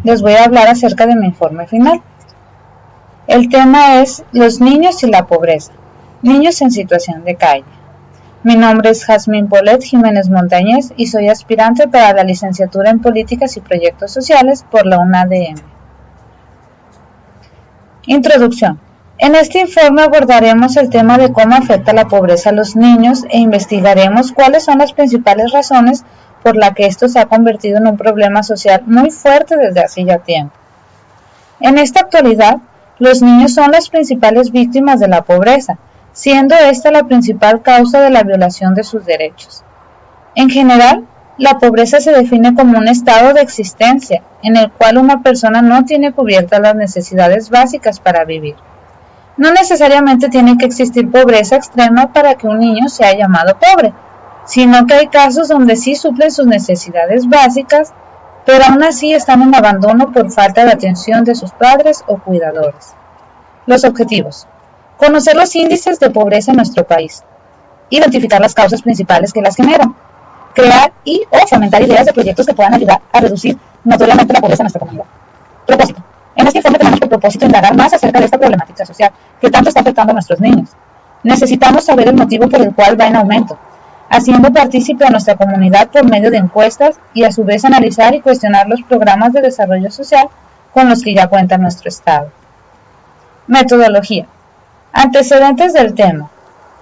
les voy a hablar acerca de mi informe final. El tema es los niños y la pobreza, niños en situación de calle. Mi nombre es Jazmín Polet Jiménez Montañez y soy aspirante para la licenciatura en Políticas y Proyectos Sociales por la UNADM. Introducción. En este informe abordaremos el tema de cómo afecta la pobreza a los niños e investigaremos cuáles son las principales razones por las que esto se ha convertido en un problema social muy fuerte desde hace ya tiempo. En esta actualidad, los niños son las principales víctimas de la pobreza, siendo esta la principal causa de la violación de sus derechos. En general, la pobreza se define como un estado de existencia en el cual una persona no tiene cubiertas las necesidades básicas para vivir. No necesariamente tiene que existir pobreza extrema para que un niño sea llamado pobre, sino que hay casos donde sí suplen sus necesidades básicas, pero aún así están en abandono por falta de atención de sus padres o cuidadores. Los objetivos. Conocer los índices de pobreza en nuestro país. Identificar las causas principales que las generan. Crear y o fomentar ideas de proyectos que puedan ayudar a reducir notoriamente la pobreza en nuestra comunidad. Propósito. En este informe tenemos por propósito indagar más acerca de esta problemática social que tanto está afectando a nuestros niños. Necesitamos saber el motivo por el cual va en aumento, haciendo partícipe a nuestra comunidad por medio de encuestas y a su vez analizar y cuestionar los programas de desarrollo social con los que ya cuenta nuestro Estado. Metodología. Antecedentes del tema.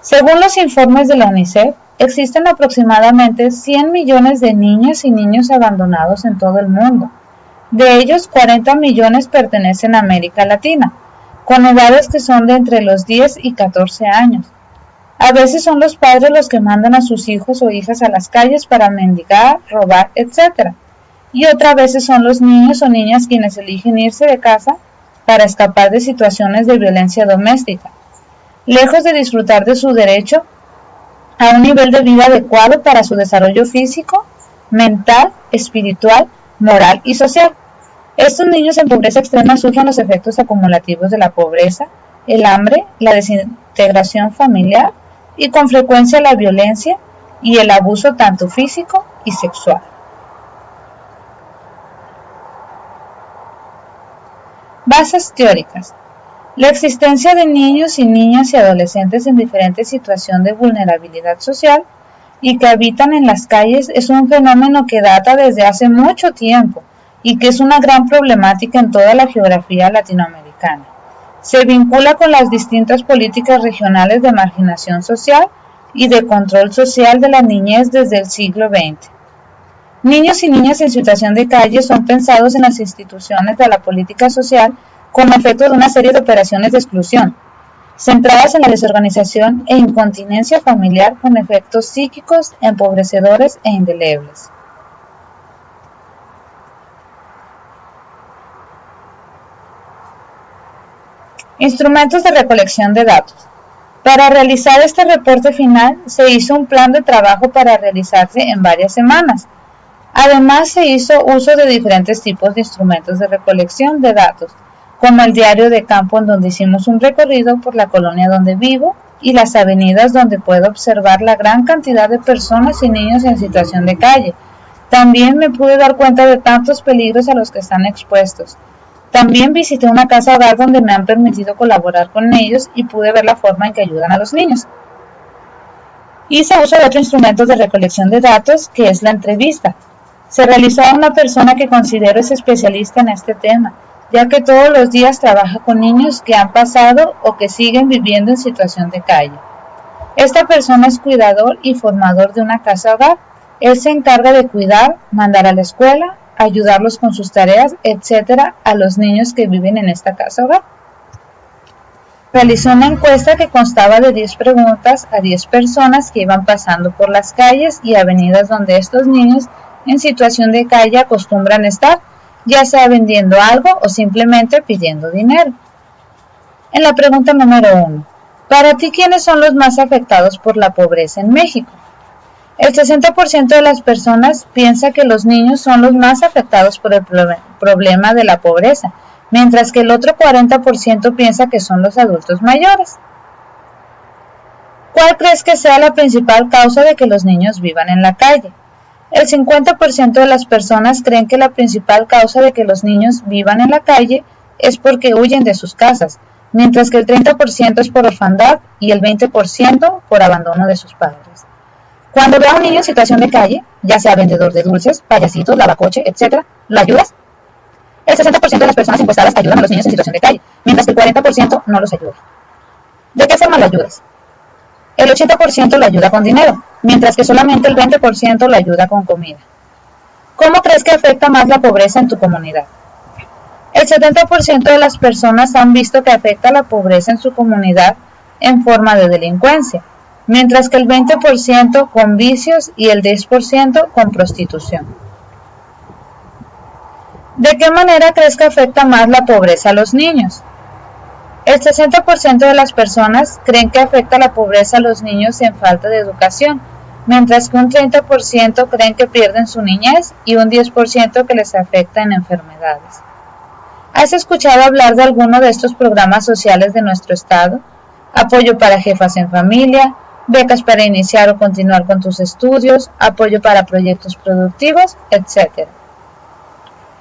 Según los informes de la UNICEF, existen aproximadamente 100 millones de niñas y niños abandonados en todo el mundo. De ellos, 40 millones pertenecen a América Latina, con edades que son de entre los 10 y 14 años. A veces son los padres los que mandan a sus hijos o hijas a las calles para mendigar, robar, etc. Y otras veces son los niños o niñas quienes eligen irse de casa para escapar de situaciones de violencia doméstica, lejos de disfrutar de su derecho a un nivel de vida adecuado para su desarrollo físico, mental, espiritual, moral y social. Estos niños en pobreza extrema sufren los efectos acumulativos de la pobreza, el hambre, la desintegración familiar y con frecuencia la violencia y el abuso tanto físico y sexual. Bases teóricas. La existencia de niños y niñas y adolescentes en diferentes situaciones de vulnerabilidad social y que habitan en las calles es un fenómeno que data desde hace mucho tiempo y que es una gran problemática en toda la geografía latinoamericana. Se vincula con las distintas políticas regionales de marginación social y de control social de la niñez desde el siglo XX. Niños y niñas en situación de calle son pensados en las instituciones de la política social como efecto de una serie de operaciones de exclusión, centradas en la desorganización e incontinencia familiar con efectos psíquicos empobrecedores e indelebles. Instrumentos de recolección de datos. Para realizar este reporte final se hizo un plan de trabajo para realizarse en varias semanas. Además se hizo uso de diferentes tipos de instrumentos de recolección de datos, como el diario de campo en donde hicimos un recorrido por la colonia donde vivo y las avenidas donde puedo observar la gran cantidad de personas y niños en situación de calle. También me pude dar cuenta de tantos peligros a los que están expuestos. También visité una casa hogar donde me han permitido colaborar con ellos y pude ver la forma en que ayudan a los niños. Hice uso de otro instrumento de recolección de datos, que es la entrevista. Se realizó a una persona que considero es especialista en este tema, ya que todos los días trabaja con niños que han pasado o que siguen viviendo en situación de calle. Esta persona es cuidador y formador de una casa hogar. Él se encarga de cuidar, mandar a la escuela, ayudarlos con sus tareas, etc. a los niños que viven en esta casa hogar. Realizó una encuesta que constaba de 10 preguntas a 10 personas que iban pasando por las calles y avenidas donde estos niños en situación de calle acostumbran estar, ya sea vendiendo algo o simplemente pidiendo dinero. En la pregunta número 1, para ti, ¿quiénes son los más afectados por la pobreza en México? El 60% de las personas piensa que los niños son los más afectados por el problema de la pobreza, mientras que el otro 40% piensa que son los adultos mayores. ¿Cuál crees que sea la principal causa de que los niños vivan en la calle? El 50% de las personas creen que la principal causa de que los niños vivan en la calle es porque huyen de sus casas, mientras que el 30% es por orfandad y el 20% por abandono de sus padres. Cuando ve a un niño en situación de calle, ya sea vendedor de dulces, payasitos, lavacoche, etc., ¿lo ayudas? El 60% de las personas encuestadas ayudan a los niños en situación de calle, mientras que el 40% no los ayuda. ¿De qué forma lo ayudas? El 80% lo ayuda con dinero, mientras que solamente el 20% lo ayuda con comida. ¿Cómo crees que afecta más la pobreza en tu comunidad? El 70% de las personas han visto que afecta la pobreza en su comunidad en forma de delincuencia, mientras que el 20% con vicios y el 10% con prostitución. ¿De qué manera crees que afecta más la pobreza a los niños? El 60% de las personas creen que afecta la pobreza a los niños en falta de educación, mientras que un 30% creen que pierden su niñez y un 10% que les afecta en enfermedades. ¿Has escuchado hablar de alguno de estos programas sociales de nuestro estado? Apoyo para jefas en familia, becas para iniciar o continuar con tus estudios, apoyo para proyectos productivos, etc.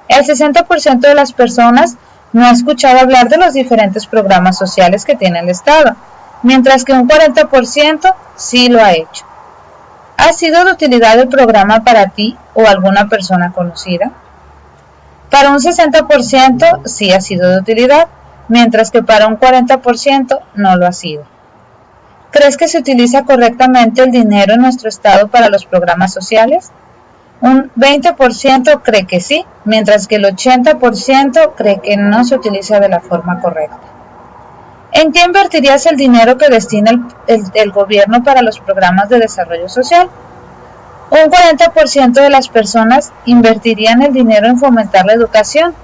El 60% de las personas no ha escuchado hablar de los diferentes programas sociales que tiene el Estado, mientras que un 40% sí lo ha hecho. ¿Ha sido de utilidad el programa para ti o alguna persona conocida? Para un 60% sí ha sido de utilidad, mientras que para un 40% no lo ha sido. ¿Crees que se utiliza correctamente el dinero en nuestro estado para los programas sociales? Un 20% cree que sí, mientras que el 80% cree que no se utiliza de la forma correcta. ¿En qué invertirías el dinero que destina el gobierno para los programas de desarrollo social? Un 40% de las personas invertirían el dinero en fomentar la educación,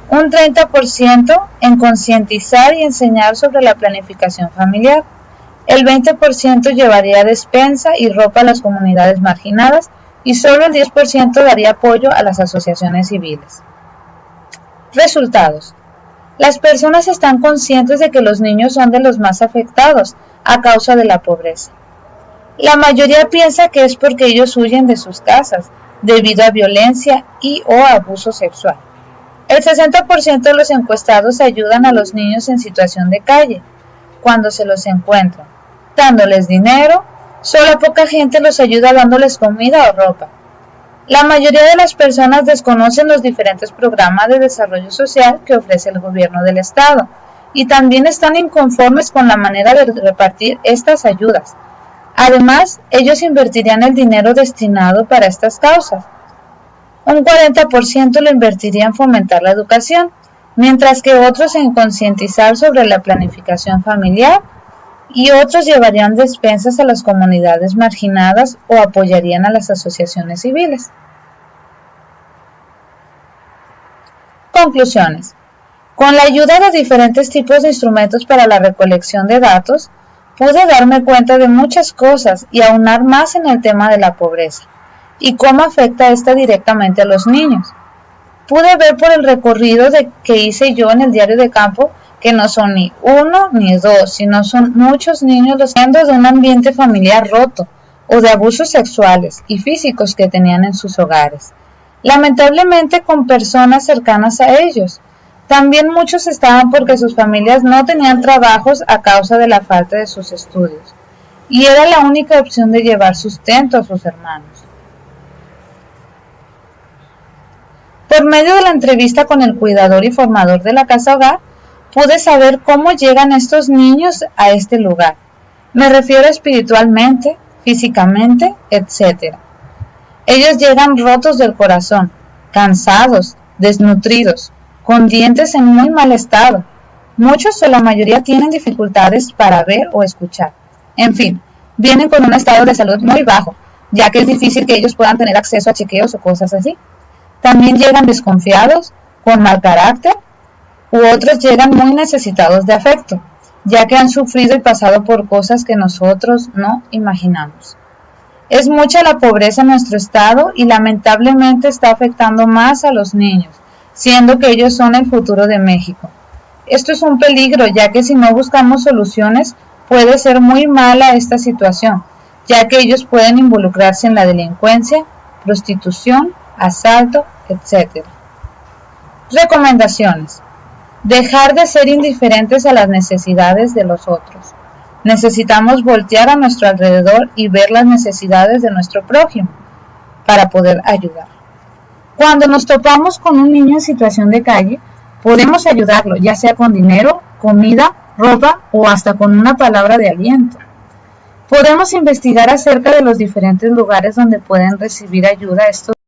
un 30% en concientizar y enseñar sobre la planificación familiar, el 20% llevaría despensa y ropa a las comunidades marginadas y solo el 10% daría apoyo a las asociaciones civiles. Resultados. Las personas están conscientes de que los niños son de los más afectados a causa de la pobreza. La mayoría piensa que es porque ellos huyen de sus casas debido a violencia y o abuso sexual. El 60% de los encuestados ayudan a los niños en situación de calle cuando se los encuentran, dándoles dinero. Solo poca gente los ayuda dándoles comida o ropa. La mayoría de las personas desconocen los diferentes programas de desarrollo social que ofrece el gobierno del estado y también están inconformes con la manera de repartir estas ayudas. Además, ellos invertirían el dinero destinado para estas causas. Un 40% lo invertiría en fomentar la educación, mientras que otros en concientizar sobre la planificación familiar y otros llevarían despensas a las comunidades marginadas o apoyarían a las asociaciones civiles. Conclusiones. Con la ayuda de diferentes tipos de instrumentos para la recolección de datos, pude darme cuenta de muchas cosas y aunar más en el tema de la pobreza y cómo afecta esta directamente a los niños. Pude ver por el recorrido que hice yo en el diario de campo que no son ni uno ni dos, sino son muchos niños los siendo de un ambiente familiar roto o de abusos sexuales y físicos que tenían en sus hogares, lamentablemente con personas cercanas a ellos. También muchos estaban porque sus familias no tenían trabajos a causa de la falta de sus estudios, y era la única opción de llevar sustento a sus hermanos. Por medio de la entrevista con el cuidador y formador de la casa hogar, pude saber cómo llegan estos niños a este lugar. Me refiero espiritualmente, físicamente, etc. Ellos llegan rotos del corazón, cansados, desnutridos, con dientes en muy mal estado. Muchos o la mayoría tienen dificultades para ver o escuchar. En fin, vienen con un estado de salud muy bajo, ya que es difícil que ellos puedan tener acceso a chequeos o cosas así. También llegan desconfiados, con mal carácter, u otros llegan muy necesitados de afecto, ya que han sufrido y pasado por cosas que nosotros no imaginamos. Es mucha la pobreza en nuestro estado y lamentablemente está afectando más a los niños, siendo que ellos son el futuro de México. Esto es un peligro, ya que si no buscamos soluciones, puede ser muy mala esta situación, ya que ellos pueden involucrarse en la delincuencia, prostitución, asalto, etc. Recomendaciones. Dejar de ser indiferentes a las necesidades de los otros. Necesitamos voltear a nuestro alrededor y ver las necesidades de nuestro prójimo para poder ayudar. Cuando nos topamos con un niño en situación de calle, podemos ayudarlo, ya sea con dinero, comida, ropa o hasta con una palabra de aliento. Podemos investigar acerca de los diferentes lugares donde pueden recibir ayuda estos